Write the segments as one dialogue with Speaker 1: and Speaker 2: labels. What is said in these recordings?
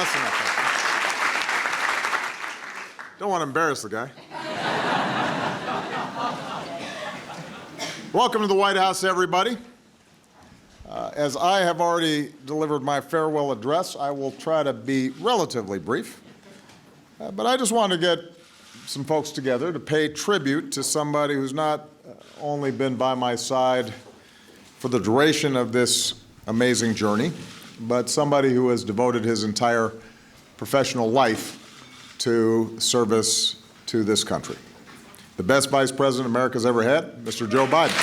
Speaker 1: fast enough. Don't want to embarrass the guy. Welcome to the White House, everybody. As I have already delivered my farewell address, I will try to be relatively brief. But I just want to get some folks together to pay tribute to somebody who's not only been by my side for the duration of this amazing journey, but somebody who has devoted his entire professional life to service to this country. The best Vice President America's ever had, Mr. Joe Biden.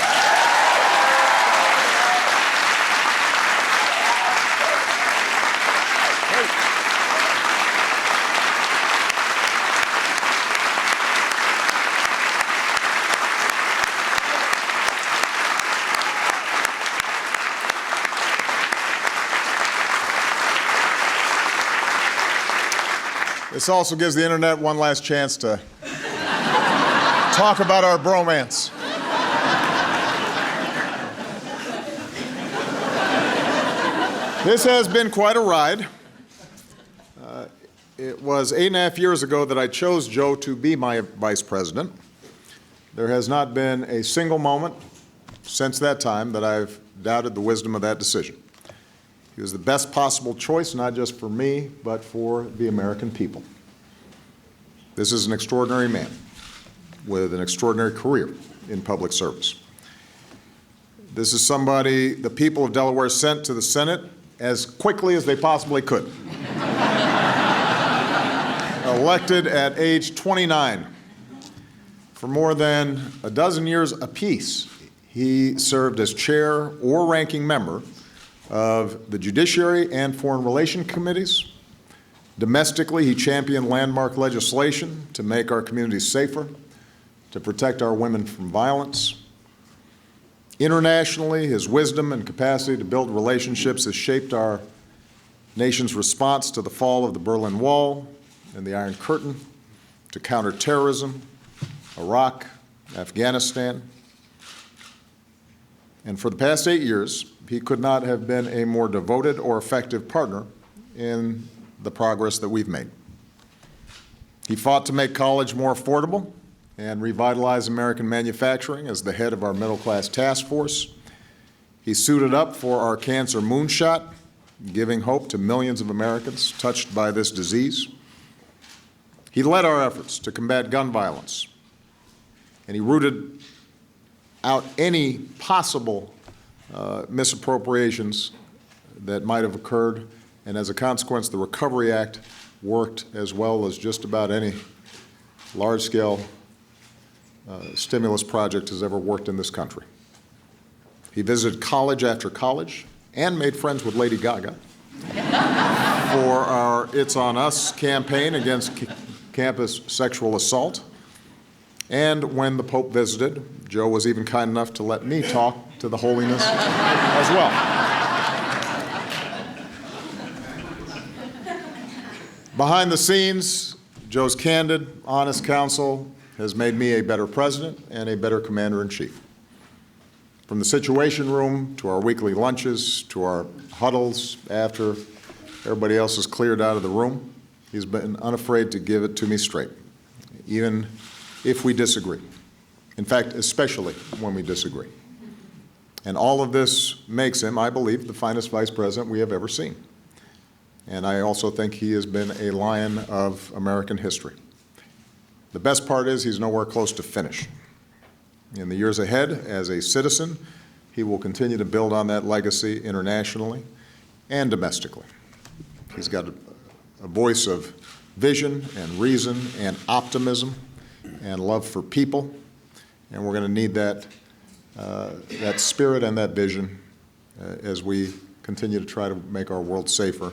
Speaker 1: This also gives the internet one last chance to talk about our bromance. This has been quite a ride. It was 8.5 years ago that I chose Joe to be my vice president. There has not been a single moment since that time that I've doubted the wisdom of that decision. He was the best possible choice, not just for me, but for the American people. This is an extraordinary man with an extraordinary career in public service. This is somebody the people of Delaware sent to the Senate as quickly as they possibly could. Elected at age 29. For more than a dozen years apiece, he served as chair or ranking member of the Judiciary and Foreign Relations Committees. Domestically, he championed landmark legislation to make our communities safer, to protect our women from violence. Internationally, his wisdom and capacity to build relationships has shaped our nation's response to the fall of the Berlin Wall and the Iron Curtain, to counter terrorism, Iraq, Afghanistan. And for the past 8 years, he could not have been a more devoted or effective partner in the progress that we've made. He fought to make college more affordable and revitalize American manufacturing as the head of our middle-class task force. He suited up for our cancer moonshot, giving hope to millions of Americans touched by this disease. He led our efforts to combat gun violence, and he rooted out any possible misappropriations that might have occurred, and as a consequence, the Recovery Act worked as well as just about any large-scale stimulus project has ever worked in this country. He visited college after college and made friends with Lady Gaga for our It's On Us campaign against campus sexual assault. And when the Pope visited, Joe was even kind enough to let me talk to the holiness as well. Behind the scenes, Joe's candid, honest counsel has made me a better president and a better commander-in-chief. From the Situation Room to our weekly lunches to our huddles after everybody else has cleared out of the room, he's been unafraid to give it to me straight, even if we disagree. In fact, especially when we disagree. And all of this makes him, I believe, the finest vice president we have ever seen. And I also think he has been a lion of American history. The best part is he's nowhere close to finish. In the years ahead, as a citizen, he will continue to build on that legacy internationally and domestically. He's got a voice of vision and reason and optimism and love for people, and we're going to need that spirit and that vision as we continue to try to make our world safer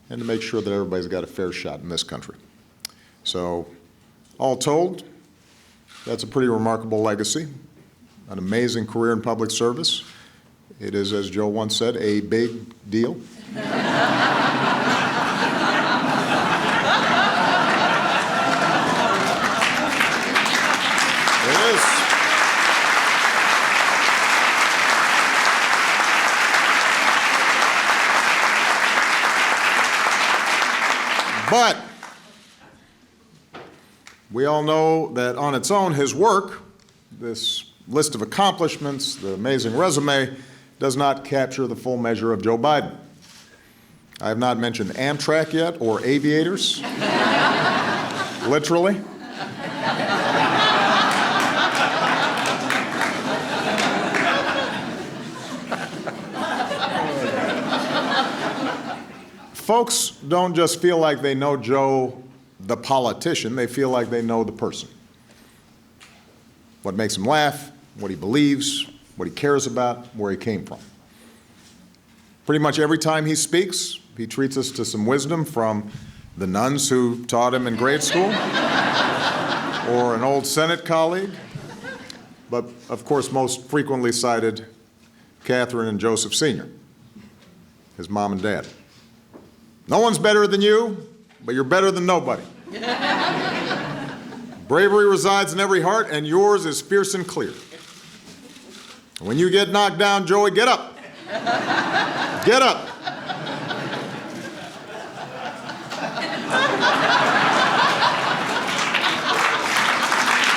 Speaker 1: and to make sure that everybody's got a fair shot in this country. So, all told, that's a pretty remarkable legacy, an amazing career in public service. It is, as Joe once said, a big deal. It is. But we all know that on its own, his work, this list of accomplishments, the amazing resume, does not capture the full measure of Joe Biden. I have not mentioned Amtrak yet, or aviators, literally. Folks don't just feel like they know Joe, the politician, they feel like they know the person. What makes him laugh, what he believes, what he cares about, where he came from. Pretty much every time he speaks, he treats us to some wisdom from the nuns who taught him in grade school, or an old Senate colleague, but of course most frequently cited, Catherine and Joseph Sr., his mom and dad. No one's better than you, but you're better than nobody. Bravery resides in every heart, and yours is fierce and clear. When you get knocked down, Joey, get up. Get up.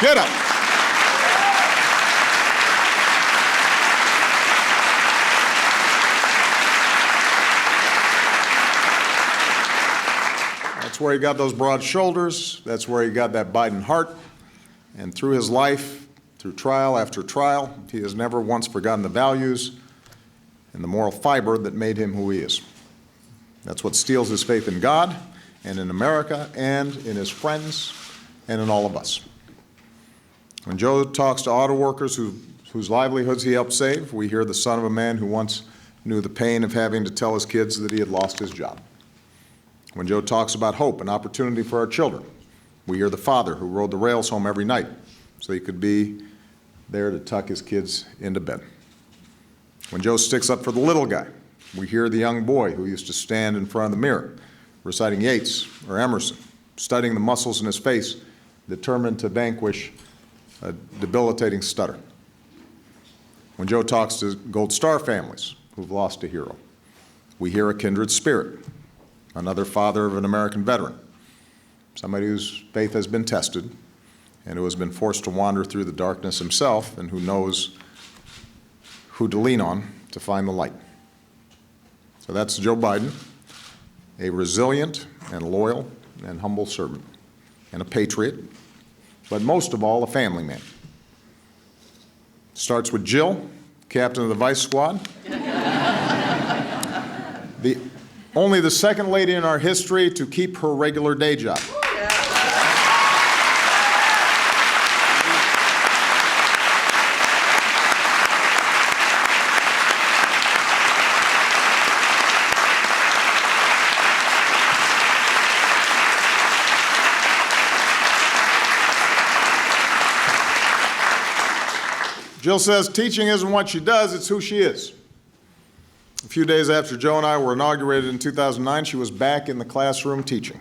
Speaker 1: Get up. That's where he got those broad shoulders. That's where he got that Biden heart. And through his life, through trial after trial, he has never once forgotten the values and the moral fiber that made him who he is. That's what steels his faith in God and in America and in his friends and in all of us. When Joe talks to auto workers whose livelihoods he helped save, we hear the son of a man who once knew the pain of having to tell his kids that he had lost his job. When Joe talks about hope and opportunity for our children, we hear the father who rode the rails home every night so he could be there to tuck his kids into bed. When Joe sticks up for the little guy, we hear the young boy who used to stand in front of the mirror, reciting Yeats or Emerson, studying the muscles in his face, determined to vanquish a debilitating stutter. When Joe talks to Gold Star families who've lost a hero, we hear a kindred spirit, another father of an American veteran, somebody whose faith has been tested and who has been forced to wander through the darkness himself and who knows who to lean on to find the light. So that's Joe Biden, a resilient and loyal and humble servant, and a patriot, but most of all, a family man. Starts with Jill, captain of the Vice Squad. Only the second lady in our history to keep her regular day job. Jill says teaching isn't what she does, it's who she is. A few days after Joe and I were inaugurated in 2009, she was back in the classroom teaching.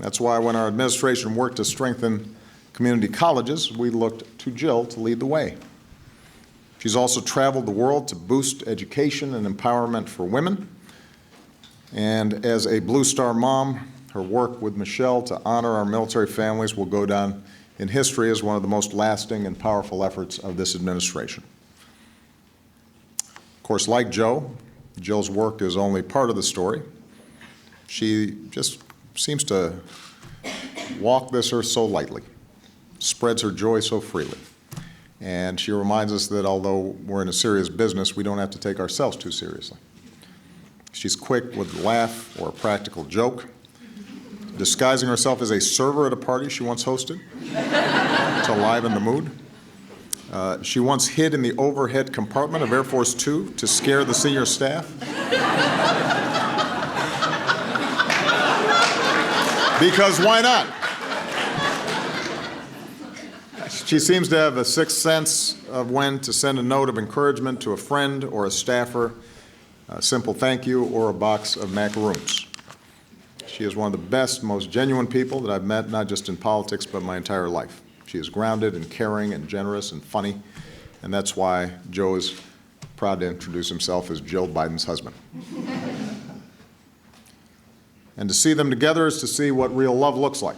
Speaker 1: That's why when our administration worked to strengthen community colleges, we looked to Jill to lead the way. She's also traveled the world to boost education and empowerment for women. And as a Blue Star mom, her work with Michelle to honor our military families will go down in history as one of the most lasting and powerful efforts of this administration. Of course, like Joe, Jill's work is only part of the story. She just seems to walk this earth so lightly, spreads her joy so freely. And she reminds us that although we're in a serious business, we don't have to take ourselves too seriously. She's quick with a laugh or a practical joke, disguising herself as a server at a party she once hosted to liven the mood. She once hid in the overhead compartment of Air Force Two to scare the senior staff. Because why not? She seems to have a sixth sense of when to send a note of encouragement to a friend or a staffer, a simple thank you, or a box of macaroons. She is one of the best, most genuine people that I've met, not just in politics, but my entire life. She is grounded and caring and generous and funny, and that's why Joe is proud to introduce himself as Jill Biden's husband. And to see them together is to see what real love looks like,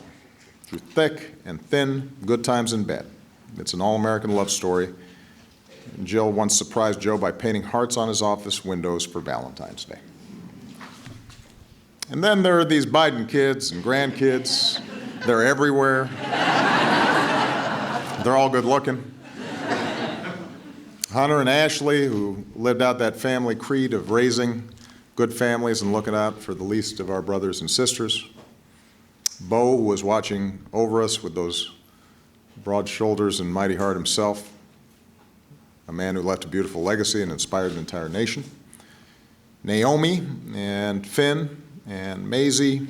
Speaker 1: through thick and thin, good times and bad. It's an all-American love story. And Jill once surprised Joe by painting hearts on his office windows for Valentine's Day. And then there are these Biden kids and grandkids. They're everywhere. They're all good looking. Hunter and Ashley, who lived out that family creed of raising good families and looking out for the least of our brothers and sisters. Bo, who was watching over us with those broad shoulders and mighty heart himself, a man who left a beautiful legacy and inspired an entire nation. Naomi and Finn and Maisie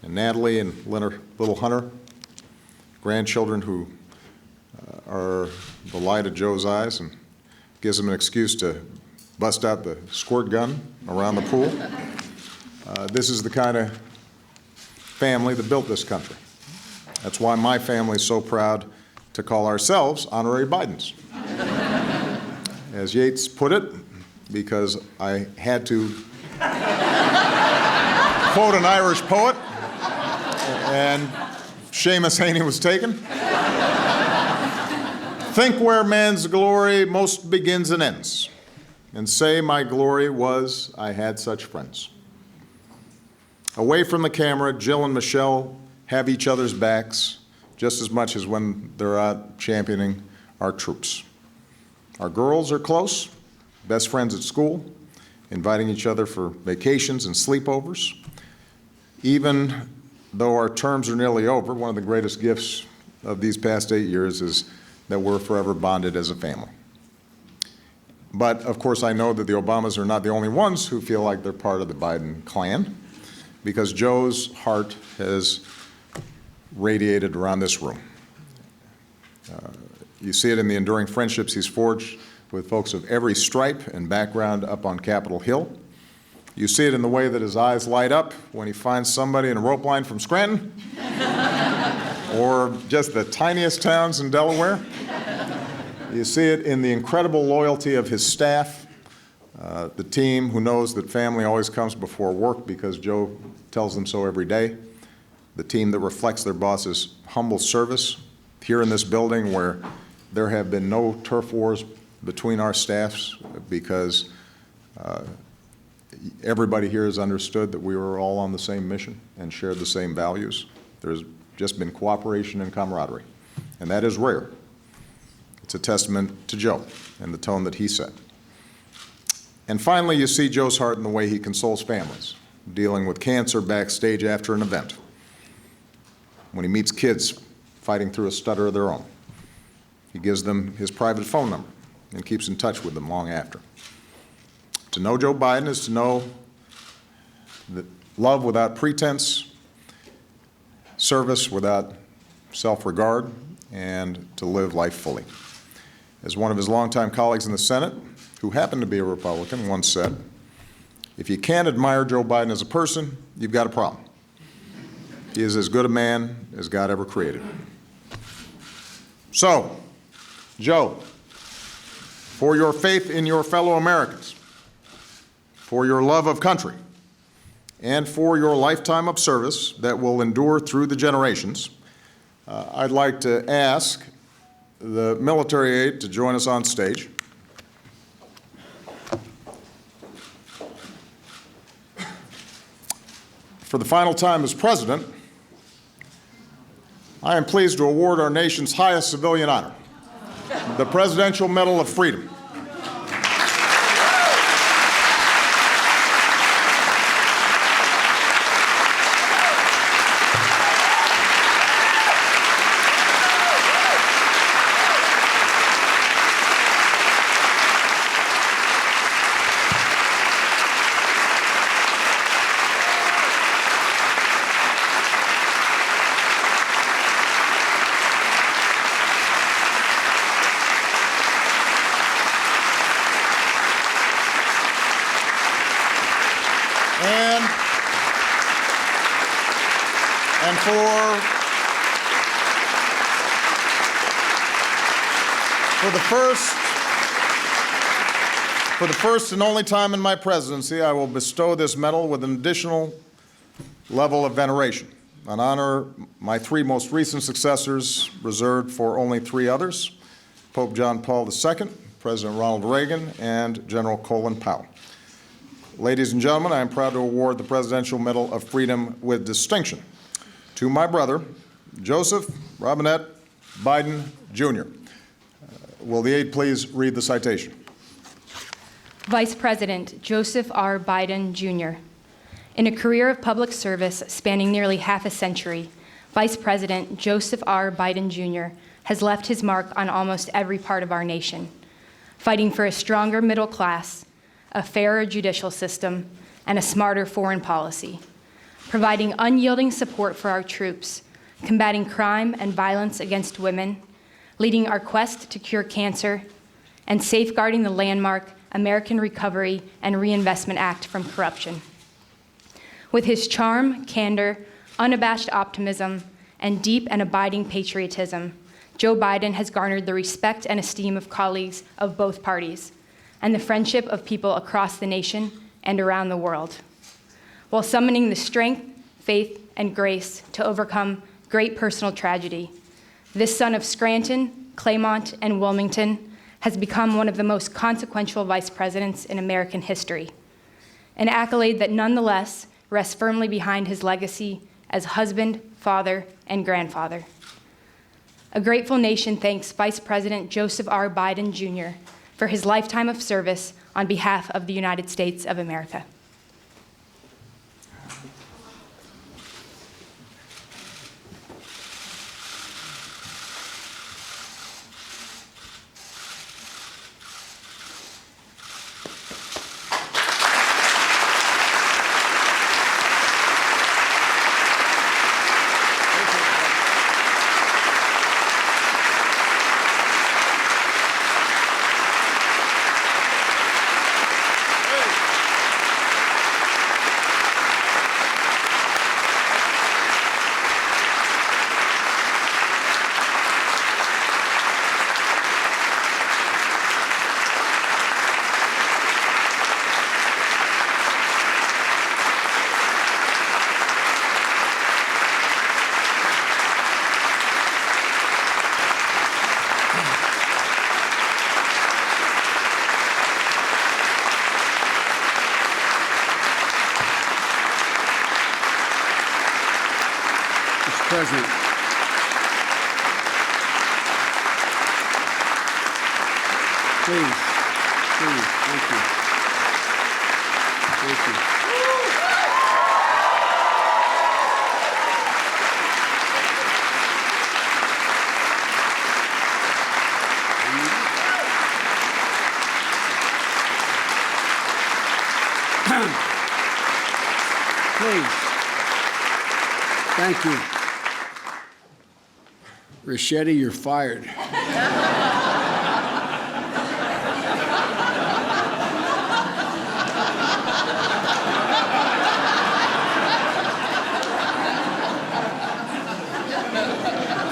Speaker 1: and Natalie and little Hunter, grandchildren who are the light of Joe's eyes and gives him an excuse to bust out the squirt gun around the pool. This is the kind of family that built this country. That's why my family is so proud to call ourselves honorary Bidens. As Yeats put it, because I had to quote an Irish poet, and Seamus Heaney was taken. Think where man's glory most begins and ends, and say my glory was I had such friends. Away from the camera, Jill and Michelle have each other's backs just as much as when they're out championing our troops. Our girls are close, best friends at school, inviting each other for vacations and sleepovers. Even though our terms are nearly over, one of the greatest gifts of these past 8 years is that we're forever bonded as a family. But of course, I know that the Obamas are not the only ones who feel like they're part of the Biden clan, because Joe's heart has radiated around this room. You see it in the enduring friendships he's forged with folks of every stripe and background up on Capitol Hill. You see it in the way that his eyes light up when he finds somebody in a rope line from Scranton or just the tiniest towns in Delaware. You see it in the incredible loyalty of his staff, the team who knows that family always comes before work because Joe tells them so every day, the team that reflects their boss's humble service here in this building where there have been no turf wars between our staffs because everybody here has understood that we were all on the same mission and shared the same values. There's just been cooperation and camaraderie, and that is rare. It's a testament to Joe and the tone that he set. And finally, you see Joe's heart in the way he consoles families, dealing with cancer backstage after an event, when he meets kids fighting through a stutter of their own. He gives them his private phone number and keeps in touch with them long after. To know Joe Biden is to know that love without pretense, service without self-regard, and to live life fully. As one of his longtime colleagues in the Senate, who happened to be a Republican, once said, if you can't admire Joe Biden as a person, you've got a problem. He is as good a man as God ever created. So, Joe, for your faith in your fellow Americans, for your love of country, and for your lifetime of service that will endure through the generations, I'd like to ask the military aide to join us on stage. For the final time as president, I am pleased to award our nation's highest civilian honor, the Presidential Medal of Freedom. And for the first and only time in my presidency, I will bestow this medal with an additional level of veneration, an honor my three most recent successors reserved for only three others: Pope John Paul II, President Ronald Reagan, and General Colin Powell. Ladies and gentlemen, I am proud to award the Presidential Medal of Freedom with distinction to my brother, Joseph Robinette Biden, Jr. Will the aide please read the citation?
Speaker 2: Vice President Joseph R. Biden, Jr. In a career of public service spanning nearly half a century, Vice President Joseph R. Biden, Jr. has left his mark on almost every part of our nation, fighting for a stronger middle class, a fairer judicial system, and a smarter foreign policy, providing unyielding support for our troops, combating crime and violence against women, leading our quest to cure cancer, and safeguarding the landmark American Recovery and Reinvestment Act from corruption. With his charm, candor, unabashed optimism, and deep and abiding patriotism, Joe Biden has garnered the respect and esteem of colleagues of both parties, and the friendship of people across the nation and around the world, while summoning the strength, faith, and grace to overcome great personal tragedy. This son of Scranton, Claymont, and Wilmington has become one of the most consequential vice presidents in American history, an accolade that nonetheless rests firmly behind his legacy as husband, father, and grandfather. A grateful nation thanks Vice President Joseph R. Biden, Jr. for his lifetime of service on behalf of the United States of America.
Speaker 3: President. Please, thank you. Thank you. Please. Thank you. Ricchetti, you're fired. For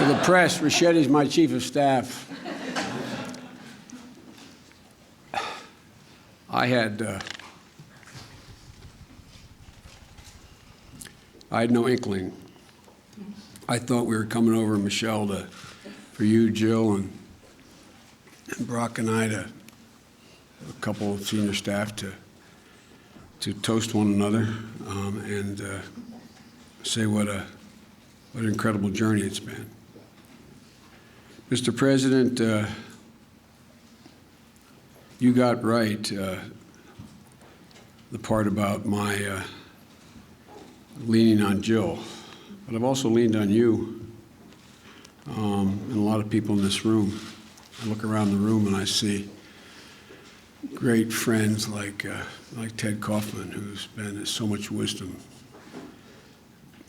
Speaker 3: the press, Ricchetti's my chief of staff. I had no inkling. I thought we were coming over, Michelle, for you, Jill, and Brock and I, a couple of senior staff, to toast one another and say what an incredible journey it's been. Mr. President, you got right the part about my leaning on Jill. But I've also leaned on you and a lot of people in this room. I look around the room and I see great friends like Ted Kaufman, who's been so much wisdom.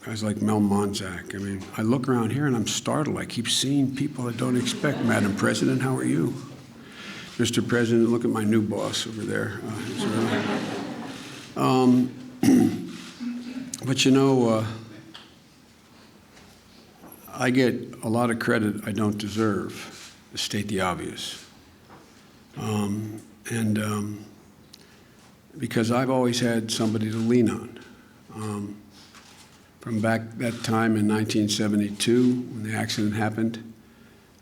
Speaker 3: Guys like Mel Monzak. I mean, I look around here and I'm startled. I keep seeing people I don't expect. Madam President, how are you? Mr. President, look at my new boss over there. But you know, I get a lot of credit I don't deserve, to state the obvious. Because I've always had somebody to lean on. From back that time in 1972, when the accident happened,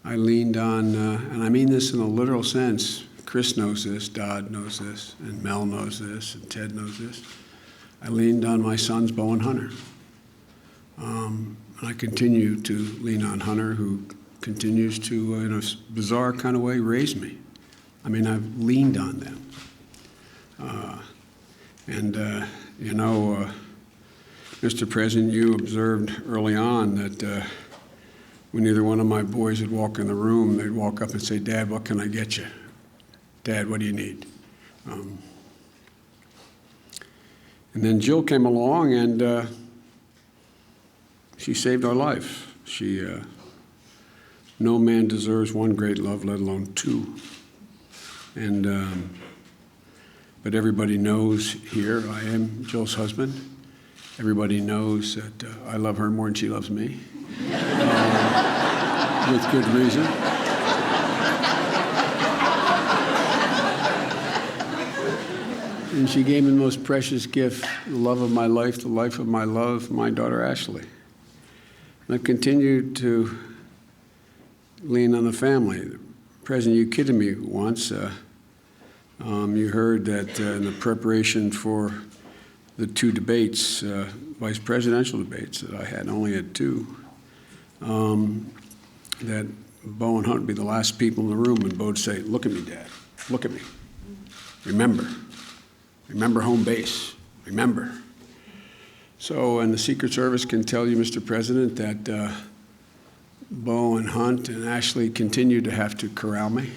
Speaker 3: I leaned on, and I mean this in a literal sense, Chris knows this, Dodd knows this, and Mel knows this, and Ted knows this. I leaned on my sons, Bo and Hunter. And I continue to lean on Hunter, who continues to, in a bizarre kind of way, raise me. I mean, I've leaned on them. Mr. President, you observed early on that when either one of my boys would walk in the room, they'd walk up and say, "Dad, what can I get you? Dad, what do you need?" And then Jill came along, and she saved our life. No man deserves one great love, let alone two. But everybody knows here I am Jill's husband. Everybody knows that I love her more than she loves me, with good reason. And she gave me the most precious gift, the love of my life, the life of my love, my daughter Ashley. And I've continued to lean on the family. President, you kidded me once. You heard that in the preparation for the two debates, vice presidential debates that I had, only had two, that Bo and Hunt would be the last people in the room, and Bo would say, "Look at me, Dad, look at me. Remember home base, remember." So, and the Secret Service can tell you, Mr. President, that Bo and Hunt and Ashley continue to have to corral me.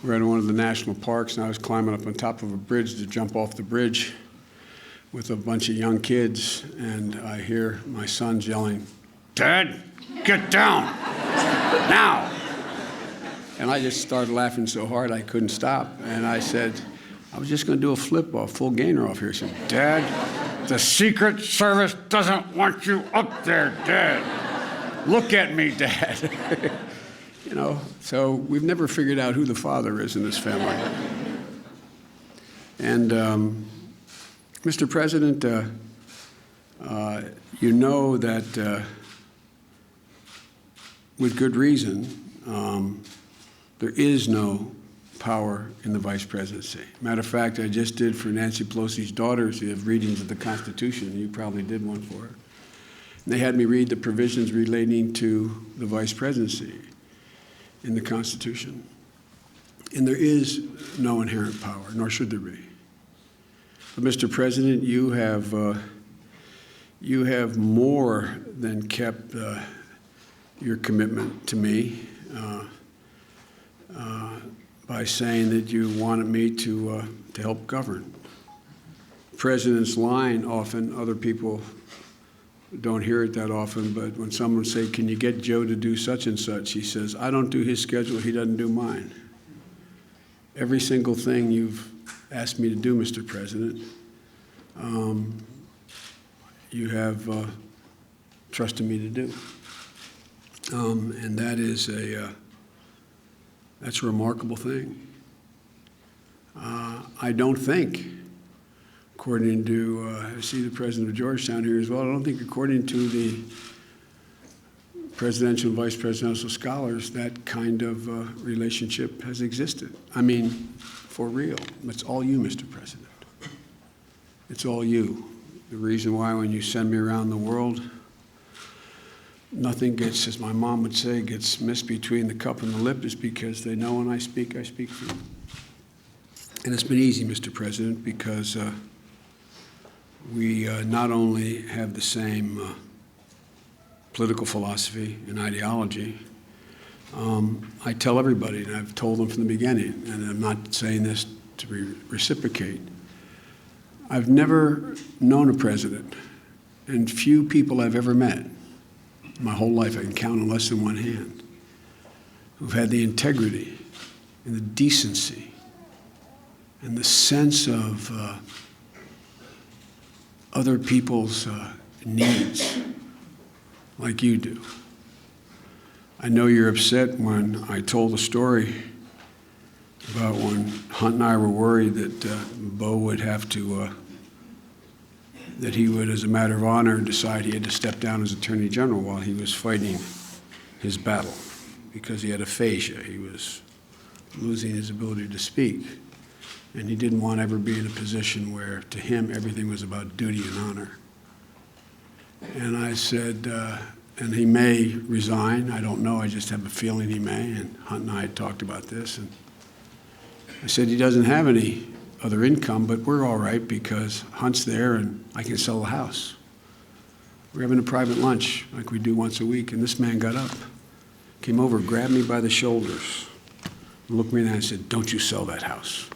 Speaker 3: We're at one of the national parks, and I was climbing up on top of a bridge to jump off the bridge with a bunch of young kids, and I hear my sons yelling, "Dad, get down, now!" And I just started laughing so hard I couldn't stop. And I said, I was just going to do a flip off, full gainer off here. I said, "Dad, the Secret Service doesn't want you up there, Dad. Look at me, Dad." So we've never figured out who the father is in this family. And Mr. President, you know that with good reason, there is no power in the vice presidency. Matter of fact, I just did for Nancy Pelosi's daughters, who have readings of the Constitution. You probably did one for her. And they had me read the provisions relating to the vice presidency in the Constitution. And there is no inherent power, nor should there be. But Mr. President, you have more than kept your commitment to me by saying that you wanted me to help govern. The President's line often, other people don't hear it that often, but when someone say, "Can you get Joe to do such and such?" he says, "I don't do his schedule, he doesn't do mine." Every single thing you've asked me to do, Mr. President, you have trusted me to do. And that is that's a remarkable thing. I don't think, according to, I see the president of Georgetown here as well, I don't think according to the presidential and vice presidential scholars, that kind of relationship has existed. I mean, for real. It's all you, Mr. President. It's all you. The reason why when you send me around the world, nothing gets, as my mom would say, gets missed between the cup and the lip is because they know when I speak for you. And it's been easy, Mr. President, because we not only have the same political philosophy and ideology, I tell everybody, and I've told them from the beginning, and I'm not saying this to reciprocate, I've never known a president, and few people I've ever met, my whole life, I can count on less than one hand, who've had the integrity and the decency and the sense of other people's needs like you do. I know you're upset when I told the story about when Hunt and I were worried that Bo would have to that he would, as a matter of honor, decide he had to step down as Attorney General while he was fighting his battle because he had aphasia. He was losing his ability to speak. And he didn't want to ever be in a position where, to him, everything was about duty and honor. And I said, and he may resign. I don't know. I just have a feeling he may. And Hunt and I had talked about this. And I said, he doesn't have any other income, but we're all right because Hunt's there and I can sell the house. We're having a private lunch like we do once a week. And this man got up, came over, grabbed me by the shoulders, looked me in the eye and said, don't you sell that house.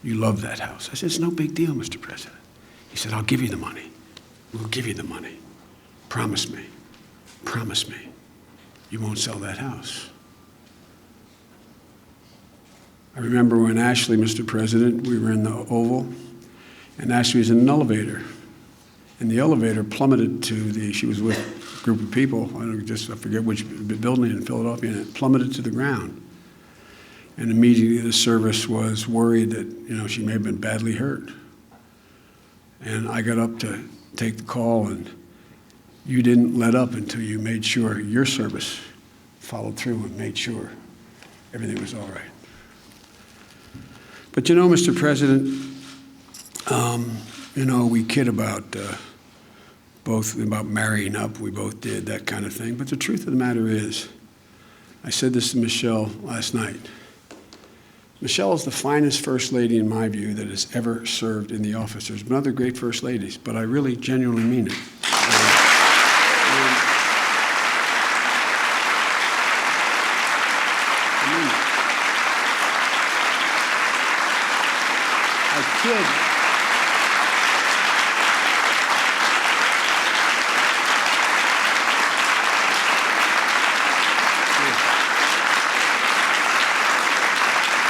Speaker 3: You love that house. I said, it's no big deal, Mr. President. He said, I'll give you the money. We'll give you the money. Promise me. Promise me. You won't sell that house. I remember when Ashley, Mr. President, we were in the Oval, and Ashley was in an elevator. And the elevator plummeted to she was with a group of people, I forget which building in Philadelphia, and it plummeted to the ground. And immediately the service was worried that, she may have been badly hurt. And I got up to take the call, and you didn't let up until you made sure your service followed through and made sure everything was all right. But Mr. President, we kid about both about marrying up. We both did that kind of thing. But the truth of the matter is, I said this to Michelle last night. Michelle is the finest first lady, in my view, that has ever served in the office. There's been other great first ladies, but I really genuinely mean it. I kid.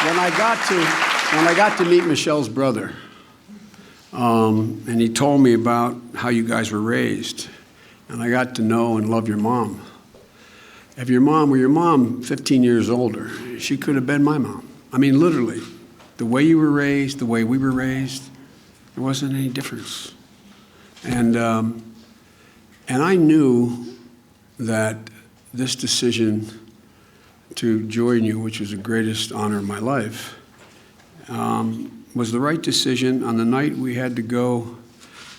Speaker 3: When I got to meet Michelle's brother, and he told me about how you guys were raised, and I got to know and love your mom. If your mom 15 years older, she could have been my mom. I mean, literally, the way you were raised, the way we were raised, there wasn't any difference. And I knew that this decision to join you, which was the greatest honor of my life, was the right decision on the night we had to go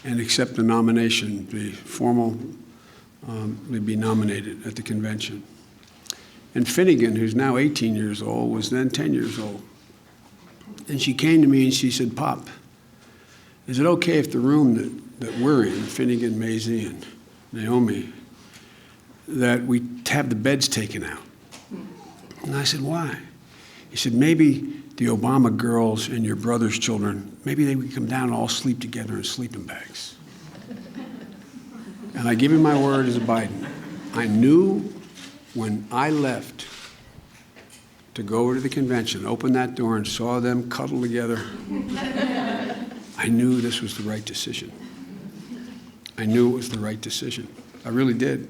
Speaker 3: and accept the nomination, be be nominated at the convention. And Finnegan, who's now 18 years old, was then 10 years old. And she came to me and she said, Pop, is it okay if the room that we're in, Finnegan, Maisie, and Naomi, that we have the beds taken out? And I said, why? He said, maybe the Obama girls and your brother's children, maybe they would come down and all sleep together in sleeping bags. And I give you my word as a Biden. I knew when I left to go over to the convention, opened that door and saw them cuddle together, I knew this was the right decision. I knew it was the right decision. I really did.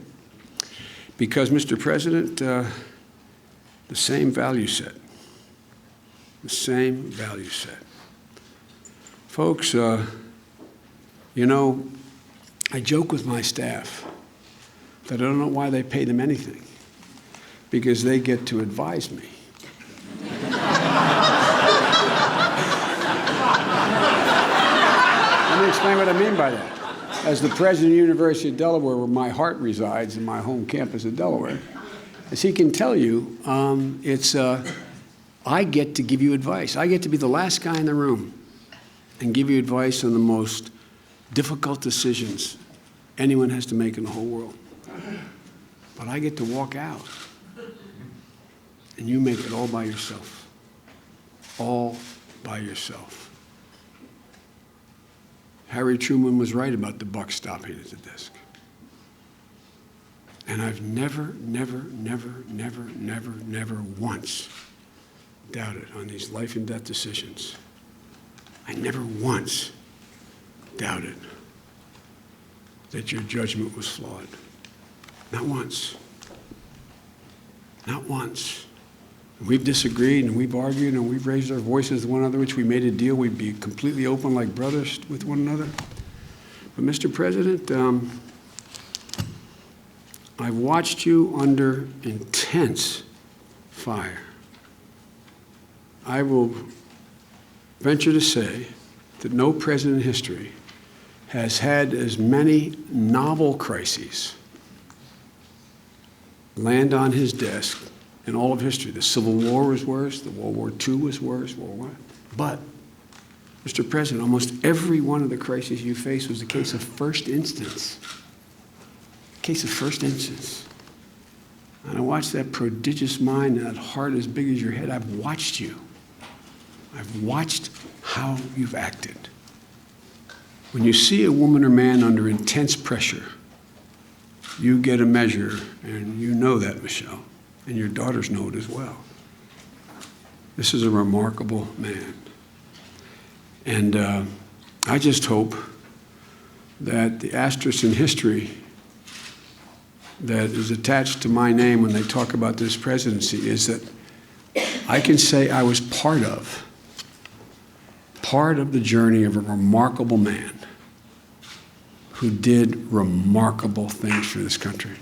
Speaker 3: Because, Mr. President, the same value set. The same value set. Folks, I joke with my staff that I don't know why they pay them anything, because they get to advise me. Let me explain what I mean by that. As the president of the University of Delaware, where my heart resides in my home campus of Delaware, as he can tell you, I get to give you advice. I get to be the last guy in the room and give you advice on the most difficult decisions anyone has to make in the whole world. But I get to walk out, and you make it all by yourself. All by yourself. Harry Truman was right about the buck stopping at the desk. And I've never once doubted on these life and death decisions. I never once doubted that your judgment was flawed. Not once. Not once. We've disagreed and we've argued and we've raised our voices to one another, which we made a deal we'd be completely open like brothers with one another. But, Mr. President, I've watched you under intense fire. I will venture to say that no president in history has had as many novel crises land on his desk in all of history. The Civil War was worse, the World War II was worse, World War I. But, Mr. President, almost every one of the crises you faced was a case of first instance. A case of first instance. And I watched that prodigious mind and that heart as big as your head. I've watched you. I've watched how you've acted. When you see a woman or man under intense pressure, you get a measure, and you know that, Michelle, and your daughters know it as well. This is a remarkable man. And I just hope that the asterisk in history that is attached to my name when they talk about this presidency is that I can say I was part of the journey of a remarkable man who did remarkable things for this country.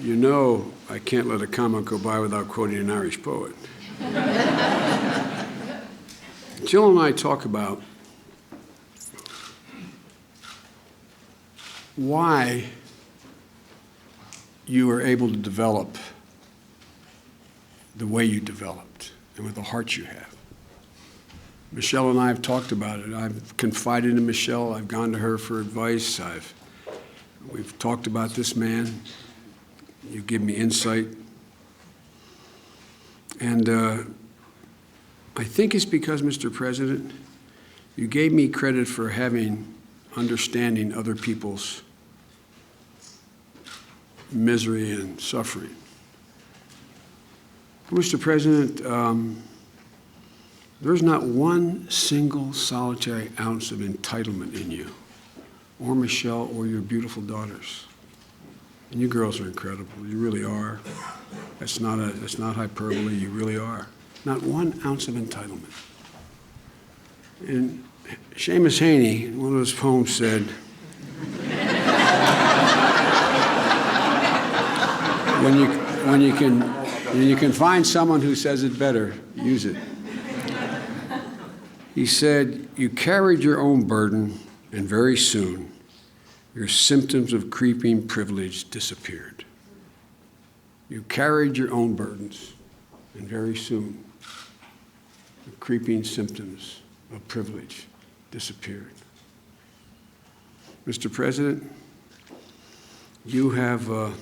Speaker 3: You know I can't let a comment go by without quoting an Irish poet. Jill and I talk about why you were able to develop the way you developed and with the heart you have. Michelle and I have talked about it. I've confided in Michelle. I've gone to her for advice. We've talked about this man. You give me insight. And I think it's because, Mr. President, you gave me credit for understanding other people's misery and suffering. Mr. President, there's not one single solitary ounce of entitlement in you, or Michelle, or your beautiful daughters. And you girls are incredible. You really are. That's not hyperbole. You really are. Not 1 ounce of entitlement. And Seamus Heaney, in one of his poems, said, when you can find someone who says it better, use it. He said, "You carried your own burden, and very soon, your symptoms of creeping privilege disappeared." You carried your own burdens, and very soon, the creeping symptoms of privilege disappeared. Mr. President, you have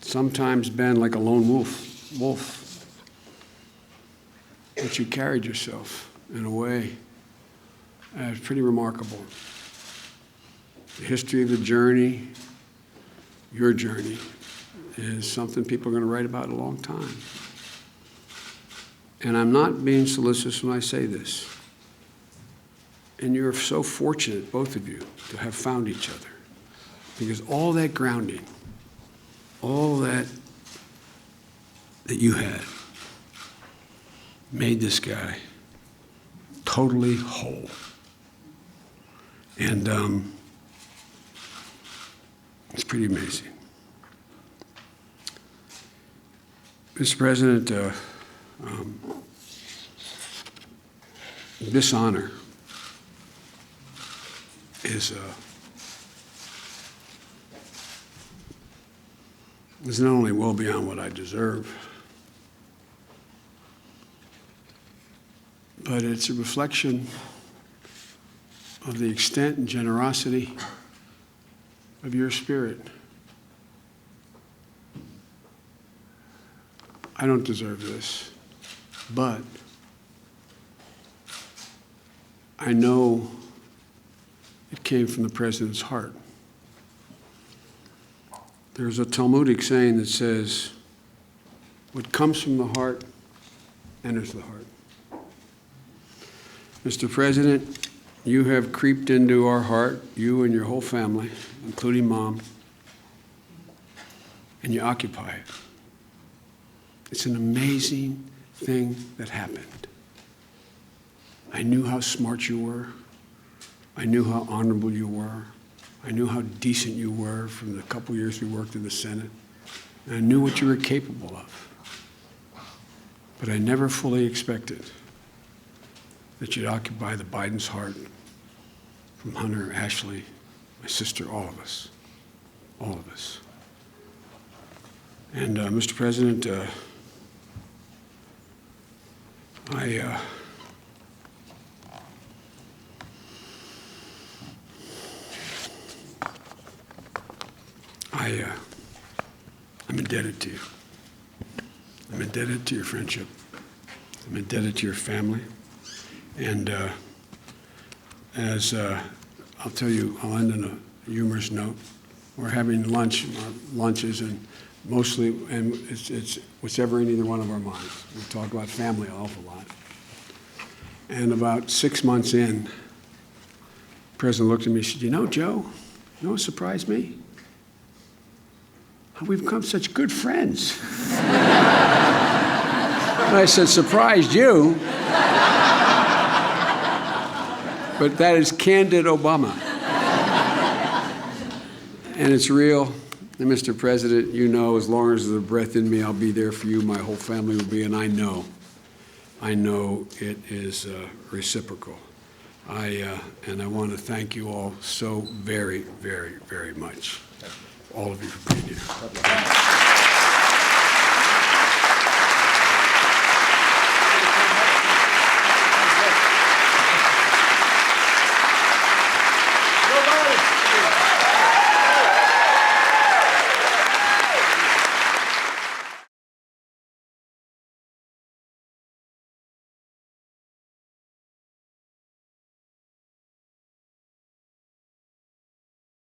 Speaker 3: sometimes been like a lone wolf, but you carried yourself in a way that's pretty remarkable. The history of the journey, your journey, is something people are going to write about in a long time. And I'm not being solicitous when I say this. And you're so fortunate, both of you, to have found each other. Because all that grounding, all that you had, made this guy totally whole. And it's pretty amazing. Mr. President, this honor is not only well beyond what I deserve, but it's a reflection of the extent and generosity of your spirit I don't deserve this, but I know it came from the president's heart. There's a Talmudic saying that says, what comes from the heart enters the heart. Mr. President, you have creeped into our heart, you and your whole family, including Mom, and you occupy it. It's an amazing thing that happened. I knew how smart you were. I knew how honorable you were. I knew how decent you were from the couple years we worked in the Senate. And I knew what you were capable of. But I never fully expected that you'd occupy the Biden's heart, from Hunter, Ashley, my sister, all of us. All of us. And Mr. President, I'm indebted to you. I'm indebted to your friendship. I'm indebted to your family. And I'll tell you, I'll end on a humorous note. We're having lunches, and mostly, and it's whatever in either one of our minds. We talk about family an awful lot. And about 6 months in, the president looked at me and said, you know, Joe, you know what surprised me? How we've become such good friends. And I said, surprised you? But that is candid Obama. And it's real. And Mr. President, you know, as long as there's a breath in me, I'll be there for you. My whole family will be, and I know it is reciprocal. And I want to thank you all so very, very, very much. All of you for being here.